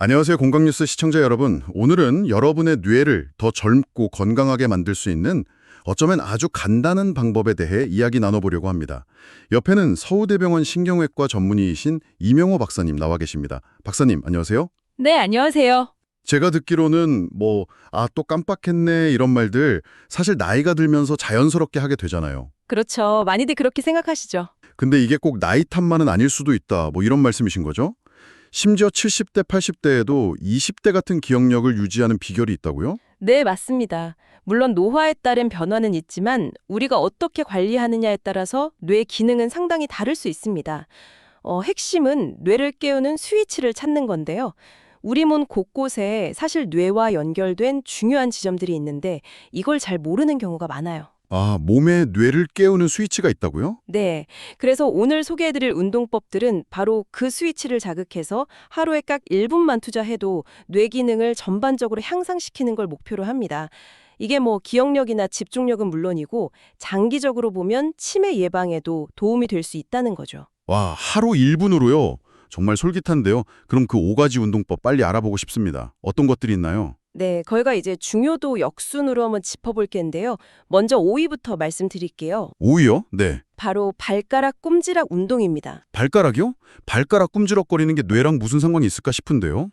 안녕하세요, 공강뉴스 시청자 여러분. 오늘은 여러분의 뇌를 더 젊고 건강하게 만들 수 있는 어쩌면 아주 간단한 방법에 대해 이야기 나눠보려고 합니다. 옆에는 서울대병원 신경외과 전문의이신 이명호 박사님 나와 계십니다. 박사님, 안녕하세요. 네, 안녕하세요. 제가 듣기로는 또 깜빡했네 이런 말들 사실 나이가 들면서 자연스럽게 하게 되잖아요. 그렇죠. 많이들 그렇게 생각하시죠. 근데 이게 꼭 나이 탓만은 아닐 수도 있다, 이런 말씀이신 거죠? 심지어 70대, 80대에도 20대 같은 기억력을 유지하는 비결이 있다고요? 네, 맞습니다. 물론 노화에 따른 변화는 있지만 우리가 어떻게 관리하느냐에 따라서 뇌 기능은 상당히 다를 수 있습니다. 핵심은 뇌를 깨우는 스위치를 찾는 건데요. 우리 몸 곳곳에 사실 뇌와 연결된 중요한 지점들이 있는데 이걸 잘 모르는 경우가 많아요. 아, 몸에 뇌를 깨우는 스위치가 있다고요? 네. 그래서 오늘 소개해드릴 운동법들은 바로 그 스위치를 자극해서 하루에 딱 1분만 투자해도 뇌 기능을 전반적으로 향상시키는 걸 목표로 합니다. 이게 기억력이나 집중력은 물론이고 장기적으로 보면 치매 예방에도 도움이 될 수 있다는 거죠. 와, 하루 1분으로요? 정말 솔깃한데요. 그럼 그 5가지 운동법 빨리 알아보고 싶습니다. 어떤 것들이 있나요? 네, 거기가 이제 중요도 역순으로 한번 짚어볼 텐데요. 먼저 5위부터 말씀드릴게요. 오이요? 네. 바로 발가락 꼼지락 운동입니다. 발가락이요? 발가락 꿈지럭거리는 게 뇌랑 무슨 상관이 있을까 싶은데요.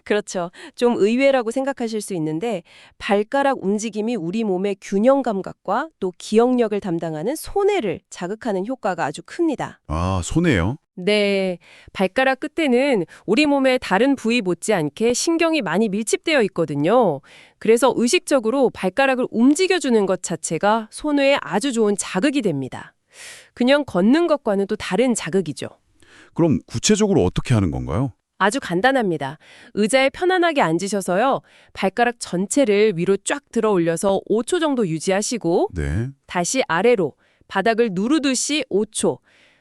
그렇죠. 좀 의외라고 생각하실 수 있는데 발가락 움직임이 우리 몸의 균형 감각과 또 기억력을 담당하는 손해를 자극하는 효과가 아주 큽니다. 아, 손해요? 네, 발가락 끝에는 우리 몸의 다른 부위 못지않게 신경이 많이 밀집되어 있거든요. 그래서 의식적으로 발가락을 움직여주는 것 자체가 손해에 아주 좋은 자극이 됩니다. 그냥 걷는 것과는 또 다른 자극이죠. 그럼 구체적으로 어떻게 하는 건가요? 아주 간단합니다. 의자에 편안하게 앉으셔서요. 발가락 전체를 위로 쫙 들어 올려서 5초 정도 유지하시고 네. 다시 아래로 바닥을 누르듯이 5초.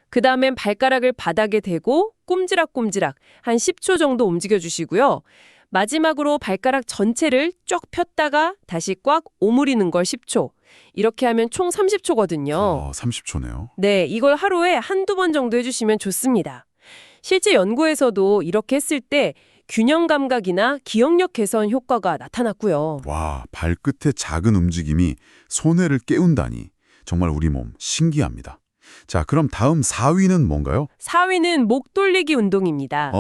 그 다음엔 발가락을 바닥에 대고 꼼지락꼼지락 한 10초 정도 움직여주시고요. 마지막으로 발가락 전체를 쭉 폈다가 다시 꽉 오므리는 걸 10초. 이렇게 하면 총 30초거든요. 30초네요. 네, 이걸 하루에 한두 번 정도 해주시면 좋습니다. 실제 연구에서도 이렇게 했을 때 균형 감각이나 기억력 개선 효과가 나타났고요. 와, 발끝의 작은 움직임이 손해를 깨운다니. 정말 우리 몸 신기합니다. 자, 그럼 다음 4위는 뭔가요? 4위는 목 돌리기 운동입니다.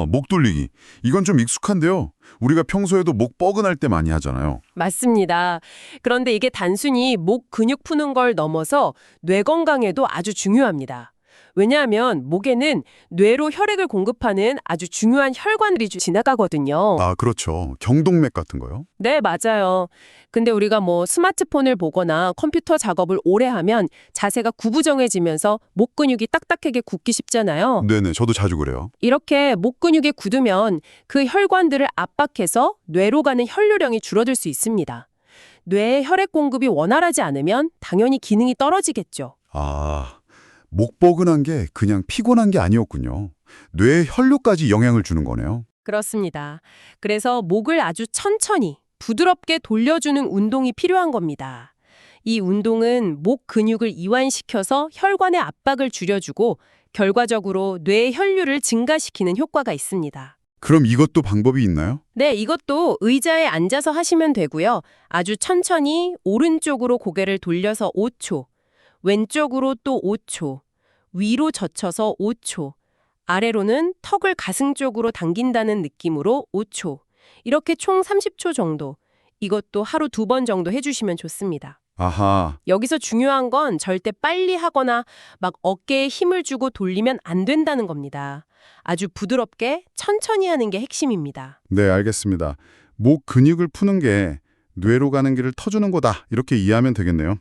목 돌리기. 이건 좀 익숙한데요. 우리가 평소에도 목 뻐근할 때 많이 하잖아요. 맞습니다. 그런데 이게 단순히 목 근육 푸는 걸 넘어서 뇌 건강에도 아주 중요합니다. 왜냐하면 목에는 뇌로 혈액을 공급하는 아주 중요한 혈관들이 지나가거든요. 아, 그렇죠. 경동맥 같은 거요? 네, 맞아요. 근데 우리가 스마트폰을 보거나 컴퓨터 작업을 오래 하면 자세가 구부정해지면서 목 근육이 딱딱하게 굳기 쉽잖아요. 네네, 저도 자주 그래요. 이렇게 목 근육이 굳으면 그 혈관들을 압박해서 뇌로 가는 혈류량이 줄어들 수 있습니다. 뇌에 혈액 공급이 원활하지 않으면 당연히 기능이 떨어지겠죠. 아, 목 뻐근한 게 그냥 피곤한 게 아니었군요. 뇌에 혈류까지 영향을 주는 거네요. 그렇습니다. 그래서 목을 아주 천천히 부드럽게 돌려주는 운동이 필요한 겁니다. 이 운동은 목 근육을 이완시켜서 혈관의 압박을 줄여주고 결과적으로 뇌의 혈류를 증가시키는 효과가 있습니다. 그럼 이것도 방법이 있나요? 네, 이것도 의자에 앉아서 하시면 되고요. 아주 천천히 오른쪽으로 고개를 돌려서 5초, 왼쪽으로 또 5초, 위로 젖혀서 5초, 아래로는 턱을 가슴 쪽으로 당긴다는 느낌으로 5초. 이렇게 총 30초 정도. 이것도 하루 2번 정도 해주시면 좋습니다. 아하, 여기서 중요한 건 절대 빨리 하거나 막 어깨에 힘을 주고 돌리면 안 된다는 겁니다. 아주 부드럽게 천천히 하는 게 핵심입니다. 네, 알겠습니다. 목 근육을 푸는 게 뇌로 가는 길을 터주는 거다. 이렇게 이해하면 되겠네요.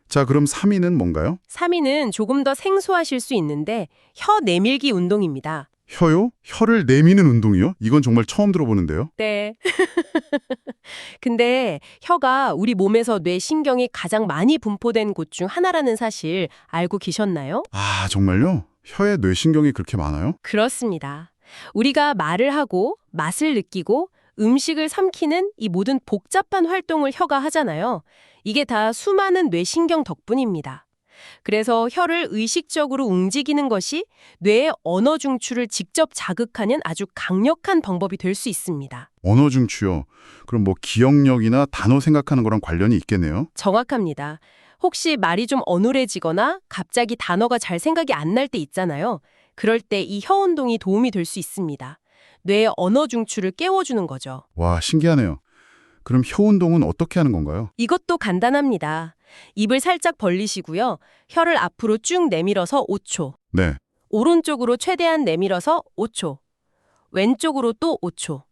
자, 그럼 3위는 뭔가요? 3위는 조금 더 생소하실 수 있는데 혀 내밀기 운동입니다. 혀요? 혀를 내미는 운동이요? 이건 정말 처음 들어보는데요. 네. 근데 혀가 우리 몸에서 뇌 신경이 가장 많이 분포된 곳 중 하나라는 사실 알고 계셨나요? 아, 정말요? 혀에 뇌신경이 그렇게 많아요? 그렇습니다. 우리가 말을 하고 맛을 느끼고 음식을 삼키는 이 모든 복잡한 활동을 혀가 하잖아요. 이게 다 수많은 뇌신경 덕분입니다. 그래서 혀를 의식적으로 움직이는 것이 뇌의 언어 중추를 직접 자극하는 아주 강력한 방법이 될 수 있습니다. 언어 중추요. 그럼 뭐 기억력이나 단어 생각하는 거랑 관련이 있겠네요. 정확합니다. 혹시 말이 좀 어눌해지거나 갑자기 단어가 잘 생각이 안 날 때 있잖아요. 그럴 때 이 혀 운동이 도움이 될 수 있습니다. 뇌의 언어 중추를 깨워주는 거죠. 와, 신기하네요. 그럼 혀 운동은 어떻게 하는 건가요? 이것도 간단합니다. 입을 살짝 벌리시고요. 혀를 앞으로 쭉 내밀어서 5초. 네. 오른쪽으로 최대한 내밀어서 5초. 왼쪽으로 또 5초.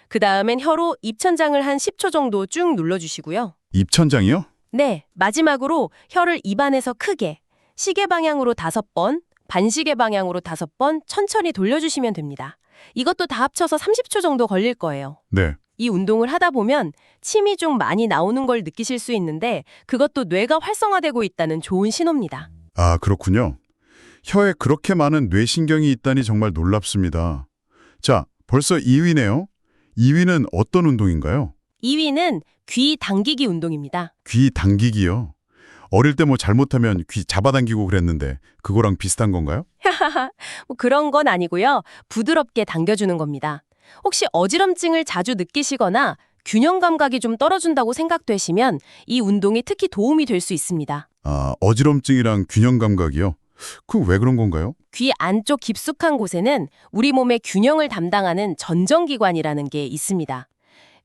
그 다음엔 혀로 입천장을 한 10초 정도 쭉 눌러주시고요. 입천장이요? 네, 마지막으로 혀를 입안에서 크게 시계 방향으로 5번, 반시계 방향으로 5번 천천히 돌려주시면 됩니다. 이것도 다 합쳐서 30초 정도 걸릴 거예요. 네. 이 운동을 하다 보면 침이 좀 많이 나오는 걸 느끼실 수 있는데 그것도 뇌가 활성화되고 있다는 좋은 신호입니다. 아, 그렇군요. 혀에 그렇게 많은 뇌신경이 있다니 정말 놀랍습니다. 자, 벌써 2위네요. 2위는 어떤 운동인가요? 2위는 귀 당기기 운동입니다. 귀 당기기요. 어릴 때 뭐 잘못하면 귀 잡아당기고 그랬는데 그거랑 비슷한 건가요? 뭐 그런 건 아니고요. 부드럽게 당겨주는 겁니다. 혹시 어지럼증을 자주 느끼시거나 균형 감각이 좀 떨어진다고 생각되시면 이 운동이 특히 도움이 될 수 있습니다. 아, 어지럼증이랑 균형 감각이요? 그 왜 그런 건가요? 귀 안쪽 깊숙한 곳에는 우리 몸의 균형을 담당하는 전정기관이라는 게 있습니다.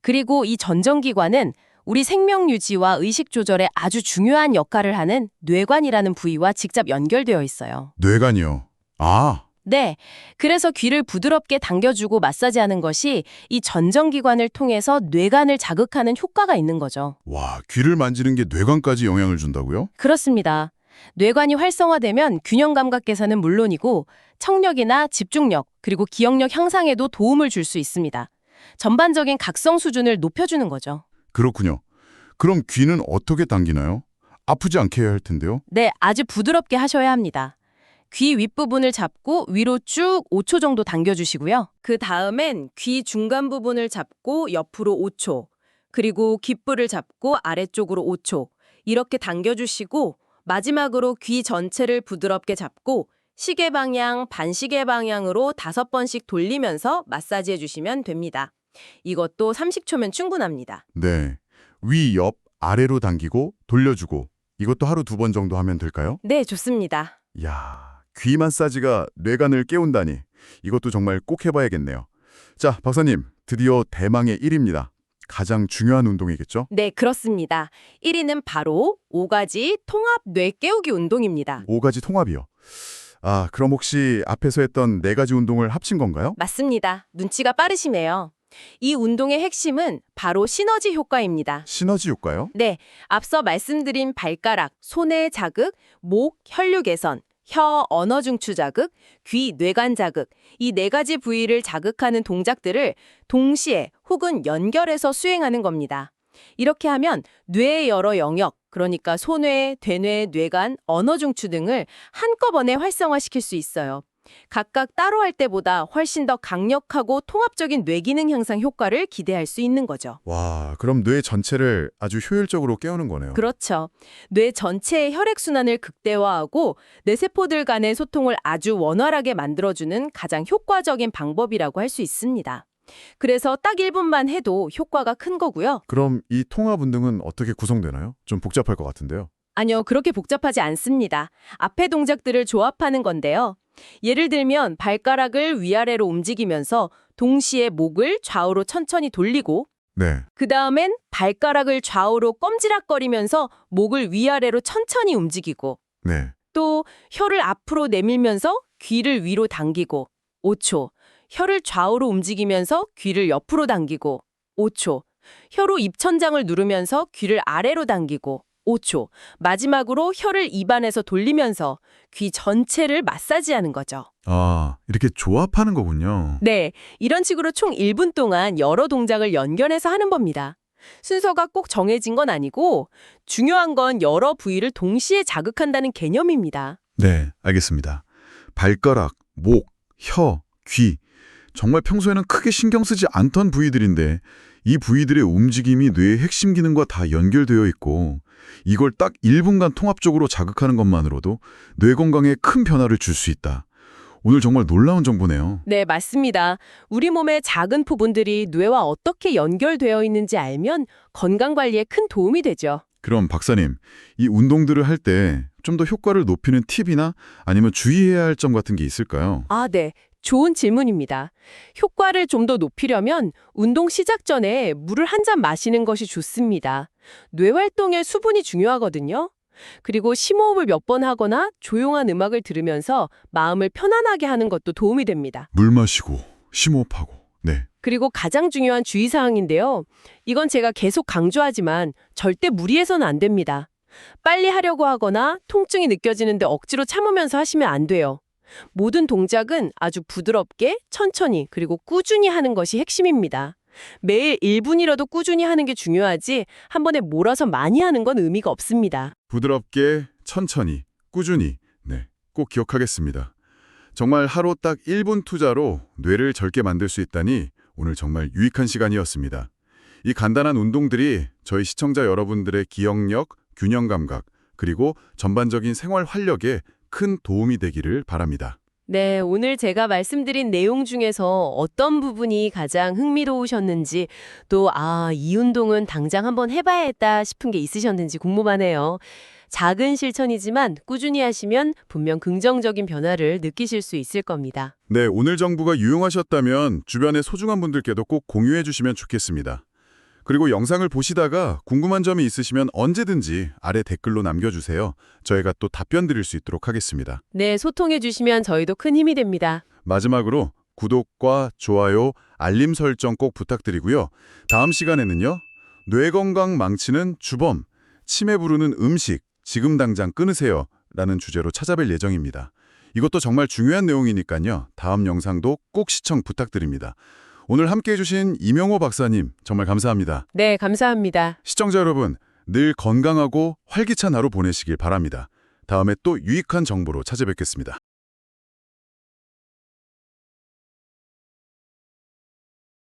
그리고 이 전정기관은 우리 생명 유지와 의식 조절에 아주 중요한 역할을 하는 뇌관이라는 부위와 직접 연결되어 있어요. 뇌관이요. 아, 네, 그래서 귀를 부드럽게 당겨주고 마사지하는 것이 이 전정기관을 통해서 뇌관을 자극하는 효과가 있는 거죠. 와, 귀를 만지는 게 뇌관까지 영향을 준다고요? 그렇습니다. 뇌관이 활성화되면 균형 감각 개선은 물론이고 청력이나 집중력, 그리고 기억력 향상에도 도움을 줄 수 있습니다. 전반적인 각성 수준을 높여주는 거죠. 그렇군요. 그럼 귀는 어떻게 당기나요? 아프지 않게 해야 할 텐데요. 네, 아주 부드럽게 하셔야 합니다. 귀 윗부분을 잡고 위로 쭉 5초 정도 당겨주시고요. 그 다음엔 귀 중간 부분을 잡고 옆으로 5초, 그리고 귓불을 잡고 아래쪽으로 5초, 이렇게 당겨주시고 마지막으로 귀 전체를 부드럽게 잡고 시계 방향, 반시계 방향으로 5번씩 돌리면서 마사지해 주시면 됩니다. 이것도 30초면 충분합니다. 네. 위, 옆, 아래로 당기고 돌려주고 이것도 하루 2번 정도 하면 될까요? 네, 좋습니다. 이야, 귀 마사지가 뇌관을 깨운다니 이것도 정말 꼭 해봐야겠네요. 자, 박사님, 드디어 대망의 1위입니다. 가장 중요한 운동이겠죠? 네, 그렇습니다. 1위는 바로 5가지 통합 뇌 깨우기 운동입니다. 5가지 통합이요. 아, 그럼 혹시 앞에서 했던 4가지 운동을 합친 건가요? 맞습니다. 눈치가 빠르시네요. 이 운동의 핵심은 바로 시너지 효과입니다. 시너지 효과요? 네, 앞서 말씀드린 발가락, 손의 자극, 목, 혈류 개선, 혀, 언어 중추 자극, 귀, 뇌관 자극, 이 4가지 부위를 자극하는 동작들을 동시에 혹은 연결해서 수행하는 겁니다. 이렇게 하면 뇌의 여러 영역, 그러니까 소뇌, 대뇌, 뇌관, 언어 중추 등을 한꺼번에 활성화시킬 수 있어요. 각각 따로 할 때보다 훨씬 더 강력하고 통합적인 뇌기능 향상 효과를 기대할 수 있는 거죠. 와, 그럼 뇌 전체를 아주 효율적으로 깨우는 거네요. 그렇죠. 뇌 전체의 혈액순환을 극대화하고 뇌세포들 간의 소통을 아주 원활하게 만들어주는 가장 효과적인 방법이라고 할 수 있습니다. 그래서 딱 1분만 해도 효과가 큰 거고요. 그럼 이 통합 운동은 어떻게 구성되나요? 좀 복잡할 것 같은데요. 아니요, 그렇게 복잡하지 않습니다. 앞의 동작들을 조합하는 건데요. 예를 들면 발가락을 위아래로 움직이면서 동시에 목을 좌우로 천천히 돌리고 네. 그 다음엔 발가락을 좌우로 껌지락거리면서 목을 위아래로 천천히 움직이고 네. 또 혀를 앞으로 내밀면서 귀를 위로 당기고 5초, 혀를 좌우로 움직이면서 귀를 옆으로 당기고 5초, 혀로 입천장을 누르면서 귀를 아래로 당기고 5초, 마지막으로 혀를 입안에서 돌리면서 귀 전체를 마사지하는 거죠. 아, 이렇게 조합하는 거군요. 네, 이런 식으로 총 1분 동안 여러 동작을 연결해서 하는 법니다. 순서가 꼭 정해진 건 아니고 중요한 건 여러 부위를 동시에 자극한다는 개념입니다. 네, 알겠습니다. 발가락, 목, 혀, 귀. 정말 평소에는 크게 신경 쓰지 않던 부위들인데 이 부위들의 움직임이 뇌의 핵심 기능과 다 연결되어 있고 이걸 딱 1분간 통합적으로 자극하는 것만으로도 뇌 건강에 큰 변화를 줄 수 있다. 오늘 정말 놀라운 정보네요. 네, 맞습니다. 우리 몸의 작은 부분들이 뇌와 어떻게 연결되어 있는지 알면 건강 관리에 큰 도움이 되죠. 그럼 박사님, 이 운동들을 할 때 좀 더 효과를 높이는 팁이나 아니면 주의해야 할 점 같은 게 있을까요? 아, 네. 좋은 질문입니다. 효과를 좀 더 높이려면 운동 시작 전에 물을 한 잔 마시는 것이 좋습니다. 뇌 활동에 수분이 중요하거든요. 그리고 심호흡을 몇 번 하거나 조용한 음악을 들으면서 마음을 편안하게 하는 것도 도움이 됩니다. 물 마시고 심호흡하고. 네. 그리고 가장 중요한 주의사항인데요. 이건 제가 계속 강조하지만 절대 무리해서는 안 됩니다. 빨리 하려고 하거나 통증이 느껴지는데 억지로 참으면서 하시면 안 돼요. 모든 동작은 아주 부드럽게, 천천히, 그리고 꾸준히 하는 것이 핵심입니다. 매일 1분이라도 꾸준히 하는 게 중요하지 한 번에 몰아서 많이 하는 건 의미가 없습니다. 부드럽게, 천천히, 꾸준히. 네. 꼭 기억하겠습니다. 정말 하루 딱 1분 투자로 뇌를 젊게 만들 수 있다니 오늘 정말 유익한 시간이었습니다. 이 간단한 운동들이 저희 시청자 여러분들의 기억력, 균형 감각, 그리고 전반적인 생활 활력에 큰 도움이 되기를 바랍니다. 네, 오늘 제가 말씀드린 내용 중에서 어떤 부분이 가장 흥미로우셨는지 또 이 운동은 당장 한번 해봐야겠다 싶은 게 있으셨는지 궁금하네요. 작은 실천이지만 꾸준히 하시면 분명 긍정적인 변화를 느끼실 수 있을 겁니다. 네, 오늘 정보가 유용하셨다면 주변의 소중한 분들께도 꼭 공유해 주시면 좋겠습니다. 그리고 영상을 보시다가 궁금한 점이 있으시면 언제든지 아래 댓글로 남겨주세요. 저희가 또 답변 드릴 수 있도록 하겠습니다. 네, 소통해 주시면 저희도 큰 힘이 됩니다. 마지막으로 구독과 좋아요, 알림 설정 꼭 부탁드리고요. 다음 시간에는요. 뇌 건강 망치는 주범, 치매 부르는 음식, 지금 당장 끊으세요 라는 주제로 찾아뵐 예정입니다. 이것도 정말 중요한 내용이니까요. 다음 영상도 꼭 시청 부탁드립니다. 오늘 함께해 주신 이명호 박사님 정말 감사합니다. 네, 감사합니다. 시청자 여러분, 늘 건강하고 활기찬 하루 보내시길 바랍니다. 다음에 또 유익한 정보로 찾아뵙겠습니다.